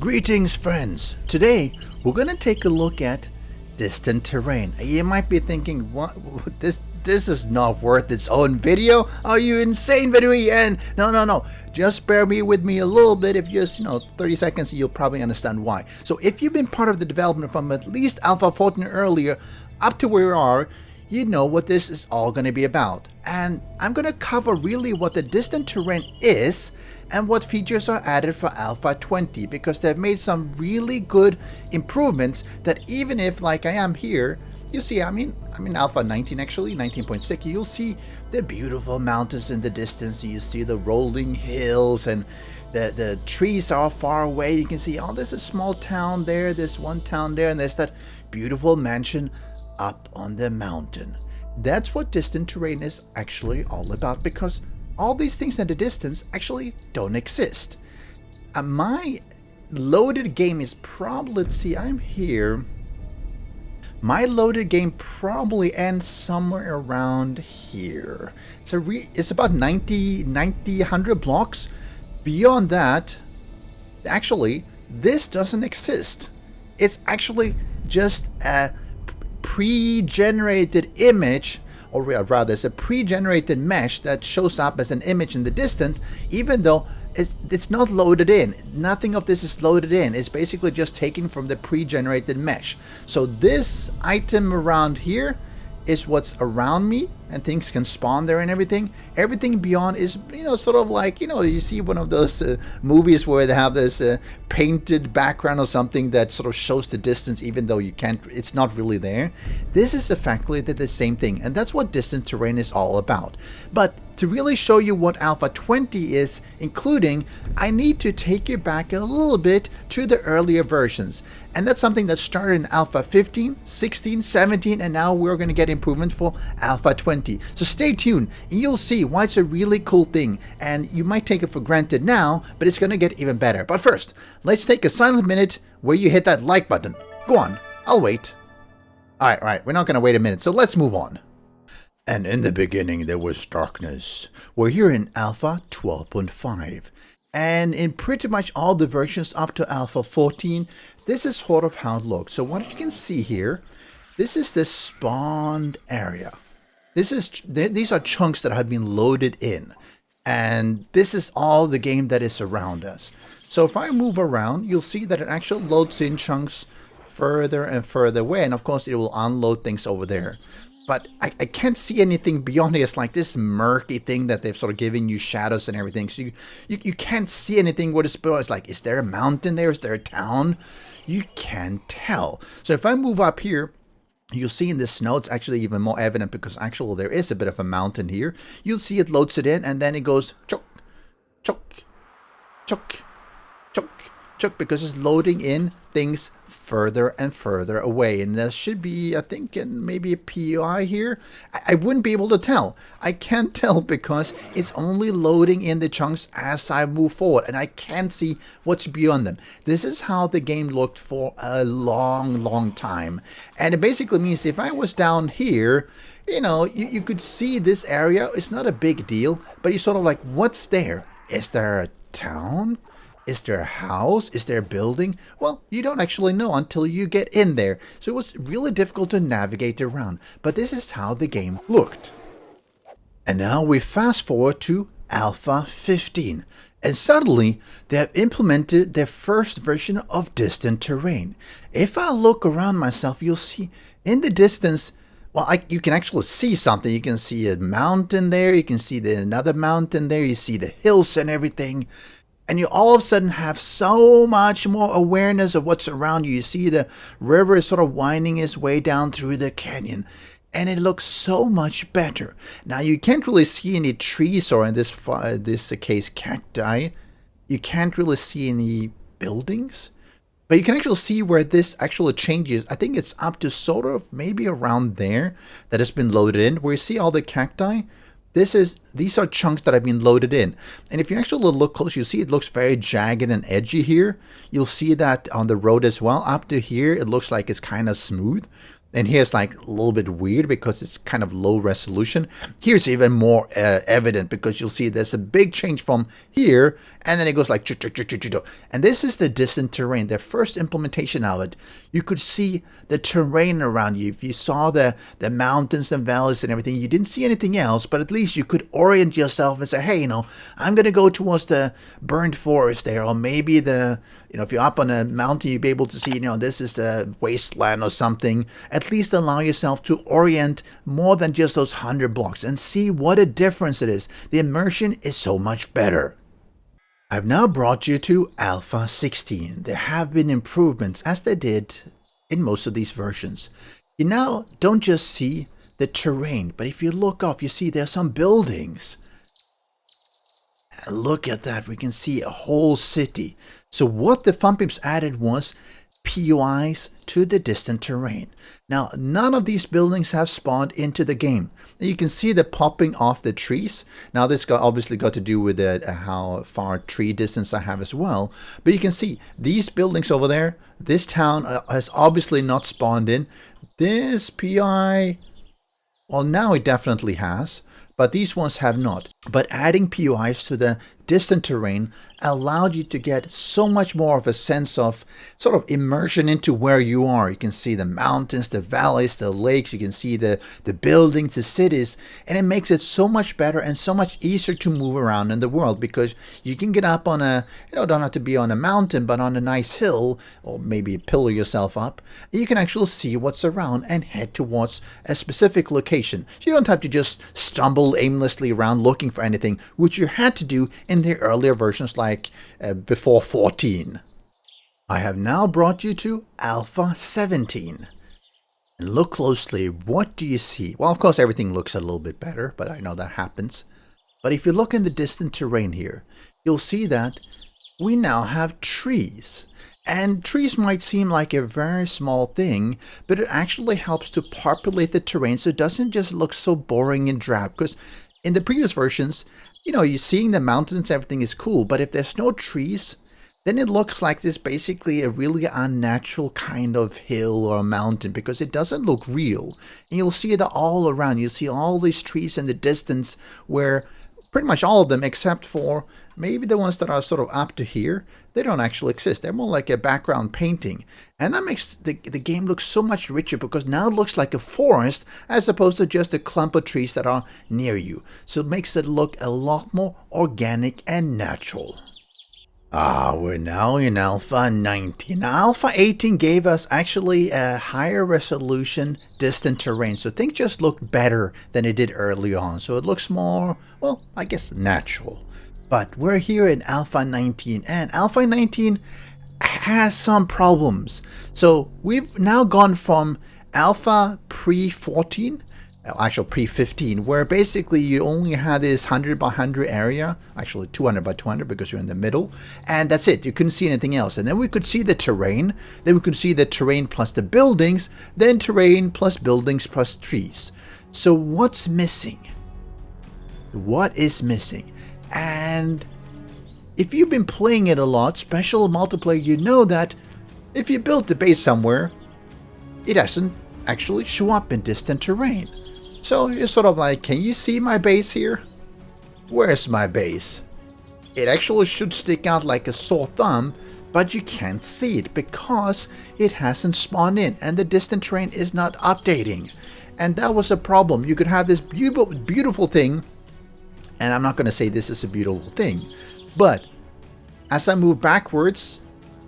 Greetings, friends! Today, we're going to take a look at distant terrain. You might be thinking, what? This is not worth its own video? Are you insane, Vedui? And no. Just bear with me a little bit. If just, 30 seconds, you'll probably understand why. So if you've been part of the development from at least Alpha 14 earlier up to where we are, you know what this is all going to be about. And I'm going to cover really what the distant terrain is and what features are added for Alpha 20, because they've made some really good improvements that even if, like I am here, you see, I'm in Alpha 19 actually, 19.6, you'll see the beautiful mountains in the distance, you see the rolling hills, and the trees are far away. You can see, oh, there's a small town there, there's one town there, and there's that beautiful mansion up on the mountain. That's what distant terrain is actually all about, because all these things in the distance actually don't exist. My loaded game is probably, let's see, I'm here. My loaded game probably ends somewhere around here. It's about 100 blocks. Beyond that, actually, this doesn't exist. It's actually just a pre-generated image, or rather it's a pre-generated mesh that shows up as an image in the distance, even though it's not loaded in. Nothing of this is loaded in. It's basically just taken from the pre-generated mesh. So this item around here is what's around me, and things can spawn there and everything. Everything beyond is, sort of like, you see one of those movies where they have this painted background or something that sort of shows the distance even though it's not really there. This is effectively the same thing, and that's what distant terrain is all about. But to really show you what Alpha 20 is including, I need to take you back a little bit to the earlier versions. And that's something that started in Alpha 15, 16, 17, and now we're going to get improvement for Alpha 20. So stay tuned and you'll see why it's a really cool thing. And you might take it for granted now, but it's going to get even better. But first, let's take a silent minute where you hit that like button. Go on, I'll wait. All right, we're not going to wait a minute, so let's move on. And in the beginning there was darkness. We're here in Alpha 12.5. And in pretty much all the versions up to Alpha 14, this is sort of how it looks. So what you can see here, this is the spawned area. These are chunks that have been loaded in. And this is all the game that is around us. So if I move around, you'll see that it actually loads in chunks further and further away. And of course it will unload things over there. But I can't see anything beyond it. It's like this murky thing that they've sort of given you shadows and everything. So you can't see anything what it's below. It's like, is there a mountain there? Is there a town? You can't tell. So if I move up here, you'll see in the snow, it's actually even more evident because actually there is a bit of a mountain here. You'll see it loads it in and then it goes choke, choke, choke, choke, choke, because it's loading in things further and further away. And there should be, I think, maybe a PUI here. I wouldn't be able to tell. I can't tell because it's only loading in the chunks as I move forward, and I can't see what's beyond them. This is how the game looked for a long time. And it basically means if I was down here, you could see this area. It's not a big deal, but you're sort of like, what's there? Is there a town? Is there a house? Is there a building? Well, you don't actually know until you get in there. So it was really difficult to navigate around. But this is how the game looked. And now we fast forward to Alpha 15. And suddenly, they have implemented their first version of distant terrain. If I look around myself, you'll see in the distance, well, you can actually see something. You can see a mountain there. You can see another mountain there. You see the hills and everything. And you all of a sudden have so much more awareness of what's around you. You see the river is sort of winding its way down through the canyon. And it looks so much better. Now, you can't really see any trees, or in this case, cacti. You can't really see any buildings. But you can actually see where this actually changes. I think it's up to sort of maybe around there that has been loaded in. Where you see all the cacti. These are chunks that have been loaded in. And if you actually look close, you see it looks very jagged and edgy here. You'll see that on the road as well. Up to here, it looks like it's kind of smooth. And here's like a little bit weird because it's kind of low resolution. Here's even more evident because you'll see there's a big change from here, and then it goes like, and this is the distant terrain, the first implementation of it. You could see the terrain around you. If you saw the mountains and valleys and everything, you didn't see anything else, but at least you could orient yourself and say, hey, I'm going to go towards the burnt forest there, or maybe if you're up on a mountain, you'll be able to see, this is the wasteland or something. At least allow yourself to orient more than just those 100 blocks and see what a difference it is. The immersion is so much better. I've now brought you to Alpha 16. There have been improvements, as they did in most of these versions. You now don't just see the terrain, but if you look up, you see there are some buildings. Look at that, we can see a whole city. So what the FunPimps added was POIs to the distant terrain. Now, none of these buildings have spawned into the game. You can see the popping off the trees. Now, this obviously got to do with how far tree distance I have as well. But you can see these buildings over there, this town has obviously not spawned in. This POI, well, now it definitely has, but these ones have not. But adding POIs to the distant terrain allowed you to get so much more of a sense of sort of immersion into where you are. You can see the mountains, the valleys, the lakes, you can see the buildings, the cities, and it makes it so much better and so much easier to move around in the world because you can get up on don't have to be on a mountain, but on a nice hill, or maybe pillar yourself up. You can actually see what's around and head towards a specific location. So you don't have to just stumble aimlessly around looking for anything, which you had to do in the earlier versions like before 14. I have now brought you to Alpha 17. And look closely, what do you see? Well, of course everything looks a little bit better, but I know that happens. But if you look in the distant terrain here, you'll see that we now have trees. And trees might seem like a very small thing, but it actually helps to populate the terrain so it doesn't just look so boring and drab. Because in the previous versions, you're seeing the mountains, everything is cool, but if there's no trees, then it looks like there's basically a really unnatural kind of hill or a mountain because it doesn't look real. And you'll see it all around. You'll see all these trees in the distance where pretty much all of them, except for maybe the ones that are sort of up to here, they don't actually exist. They're more like a background painting. And that makes the game look so much richer because now it looks like a forest as opposed to just a clump of trees that are near you. So it makes it look a lot more organic and natural. We're now in Alpha 19. Now, Alpha 18 gave us actually a higher resolution distant terrain. So things just look better than it did early on. So it looks more, well, I guess natural. But we're here in Alpha 19, and Alpha 19 has some problems. So we've now gone from Alpha pre-14, actually pre-15, where basically you only had this 100 by 100 area, actually 200 by 200 because you're in the middle, and that's it. You couldn't see anything else. And then we could see the terrain, then we could see the terrain plus the buildings, then terrain plus buildings plus trees. So what's missing? What is missing? And if you've been playing it a lot, special multiplayer, you know that if you build the base somewhere, it doesn't actually show up in distant terrain. So you're sort of like, can you see my base here? Where's my base? It actually should stick out like a sore thumb, but you can't see it because it hasn't spawned in and the distant terrain is not updating. And that was a problem. You could have this beautiful thing, and I'm not going to say this is a beautiful thing, but as I move backwards,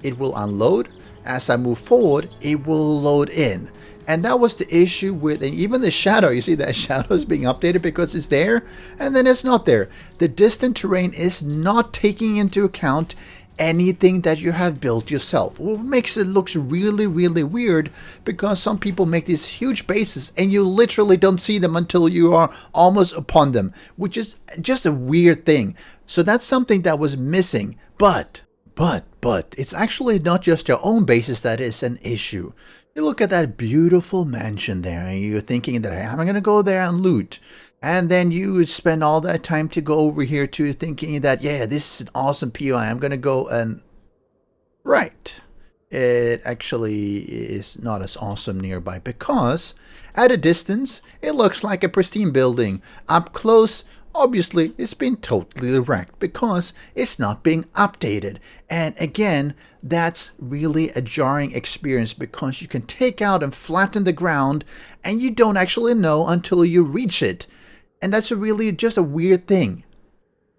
it will unload. As I move forward, it will load in. And that was the issue with, and even the shadow, you see that shadow is being updated because it's there, and then it's not there. The distant terrain is not taking into account anything that you have built yourself. What makes it look really, really weird, because some people make these huge bases and you literally don't see them until you are almost upon them, which is just a weird thing. So that's something that was missing. But it's actually not just your own bases that is an issue. You look at that beautiful mansion there and you're thinking that, hey, I'm going to go there and loot. And then you spend all that time to go over here to thinking that, yeah, this is an awesome POI. I'm going to go and... Right. it actually is not as awesome nearby because at a distance, it looks like a pristine building. Up close, obviously, it's been totally wrecked because it's not being updated. And again, that's really a jarring experience because you can take out and flatten the ground and you don't actually know until you reach it. And that's really just a weird thing.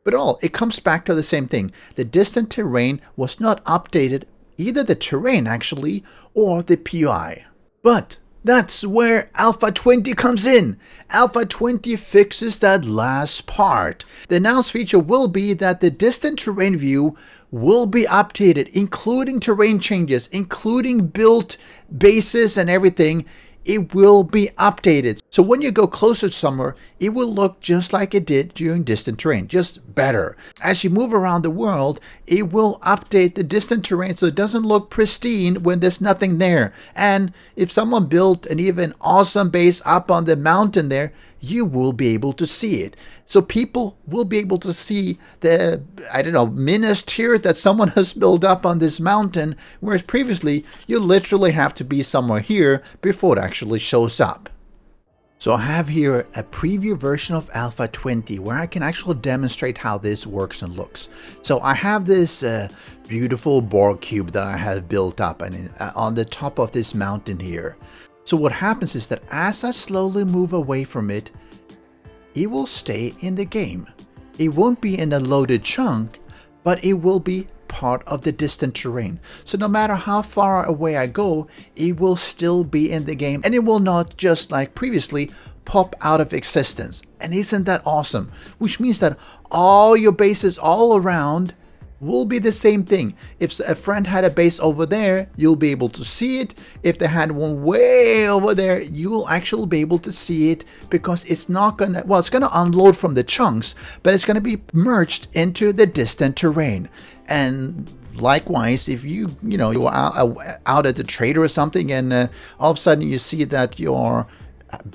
But it comes back to the same thing. The distant terrain was not updated, either the terrain actually, or the POI. But that's where Alpha 20 comes in. Alpha 20 fixes that last part. The announced feature will be that the distant terrain view will be updated, including terrain changes, including built bases and everything. It will be updated. So when you go closer to somewhere, it will look just like it did during distant terrain, just better. As you move around the world, it will update the distant terrain so it doesn't look pristine when there's nothing there. And if someone built an even awesome base up on the mountain there, you will be able to see it. So people will be able to see the, miniature that someone has built up on this mountain, whereas previously you literally have to be somewhere here before it actually shows up. So I have here a preview version of Alpha 20 where I can actually demonstrate how this works and looks. So I have this beautiful Borg cube that I have built up and on the top of this mountain here. So what happens is that as I slowly move away from it, it will stay in the game. It won't be in a loaded chunk, but it will be part of the distant terrain. So no matter how far away I go, it will still be in the game and it will not just like previously pop out of existence. And isn't that awesome? Which means that all your bases all around will be the same thing. If a friend had a base over there, you'll be able to see it. If they had one way over there, you'll actually be able to see it because it's not gonna, it's gonna unload from the chunks, but it's gonna be merged into the distant terrain. And likewise, if you are out at the trader or something and all of a sudden you see that your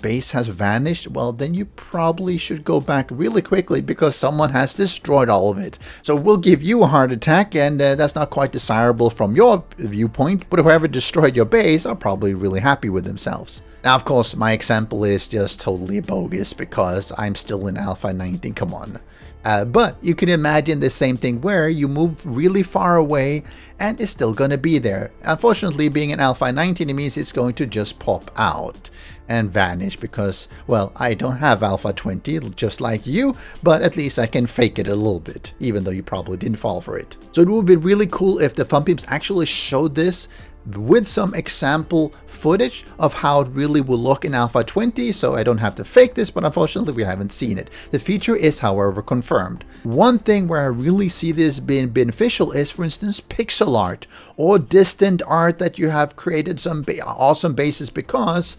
base has vanished, well, then you probably should go back really quickly because someone has destroyed all of it. So we'll give you a heart attack, and that's not quite desirable from your viewpoint, but whoever destroyed your base are probably really happy with themselves. Now, of course, my example is just totally bogus because I'm still in Alpha 19, come on. But you can imagine the same thing where you move really far away and it's still going to be there. Unfortunately, being in Alpha 19, it means it's going to just pop out and vanish because, well, I don't have Alpha 20 just like you, but at least I can fake it a little bit, even though you probably didn't fall for it. So it would be really cool if the FunPeeps actually showed this with some example footage of how it really will look in Alpha 20, so I don't have to fake this, but unfortunately we haven't seen it. The feature is, however, confirmed. One thing where I really see this being beneficial is, for instance, pixel art or distant art that you have created some awesome bases because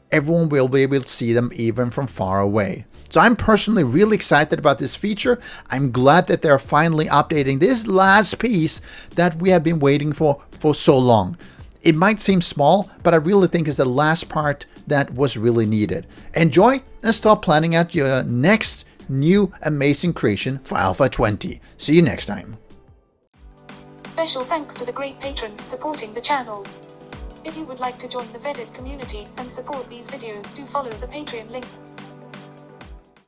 everyone will be able to see them even from far away. So I'm personally really excited about this feature. I'm glad that they're finally updating this last piece that we have been waiting for so long. It might seem small, but I really think it's the last part that was really needed. Enjoy and start planning out your next new amazing creation for Alpha 20. See you next time. Special thanks to the great patrons supporting the channel. If you would like to join the Vedui community and support these videos, do follow the Patreon link.